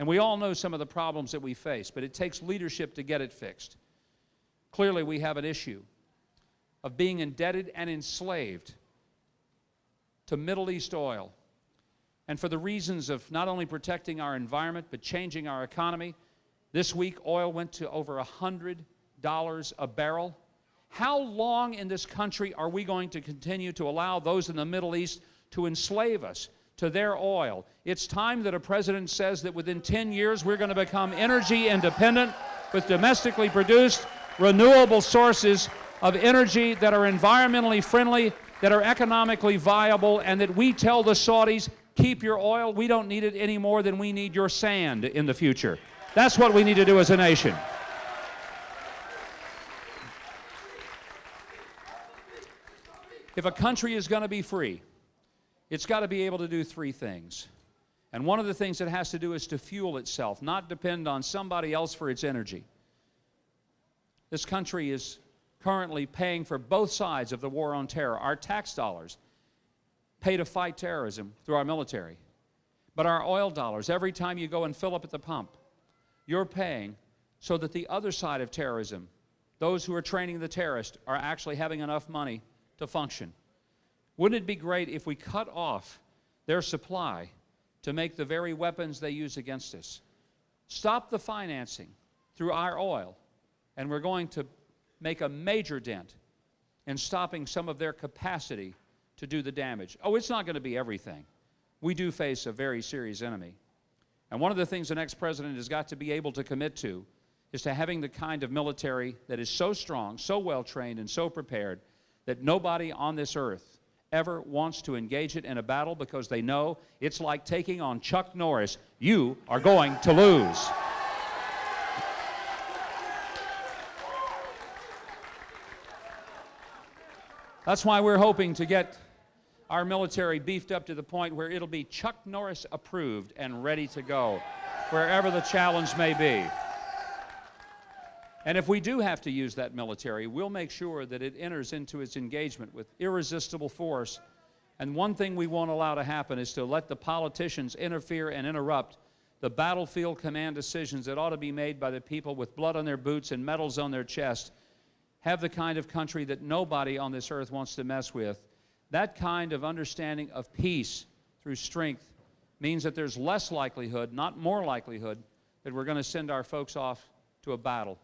And we all know some of the problems that we face, but it takes leadership to get it fixed. Clearly, we have an issue of being indebted and enslaved to Middle East oil. And for the reasons of not only protecting our environment, but changing our economy, this week oil went to over $100 a barrel. How long in this country are we going to continue to allow those in the Middle East to enslave us to their oil? It's time that a president says that within 10 years we're going to become energy independent with domestically produced renewable sources of energy that are environmentally friendly, that are economically viable, and that we tell the Saudis, keep your oil, we don't need it any more than we need your sand in the future. That's what we need to do as a nation. If a country is going to be free, it's got to be able to do three things. And one of the things it has to do is to fuel itself, not depend on somebody else for its energy. This country is currently paying for both sides of the war on terror. Our tax dollars pay to fight terrorism through our military. But our oil dollars, every time you go and fill up at the pump, you're paying so that the other side of terrorism, those who are training the terrorists, are actually having enough money to function. Wouldn't it be great if we cut off their supply to make the very weapons they use against us? Stop the financing through our oil, and we're going to make a major dent in stopping some of their capacity to do the damage. Oh, it's not going to be everything. We do face a very serious enemy. And one of the things the next president has got to be able to commit to is to having the kind of military that is so strong, so well-trained, and so prepared that nobody on this earth ever wants to engage it in a battle because they know it's like taking on Chuck Norris. You are going to lose. That's why we're hoping to get our military beefed up to the point where it'll be Chuck Norris approved and ready to go, wherever the challenge may be. And if we do have to use that military, we'll make sure that it enters into its engagement with irresistible force. And one thing we won't allow to happen is to let the politicians interfere and interrupt the battlefield command decisions that ought to be made by the people with blood on their boots and medals on their chest, have the kind of country that nobody on this earth wants to mess with. That kind of understanding of peace through strength means that there's less likelihood, not more likelihood, that we're going to send our folks off to a battle.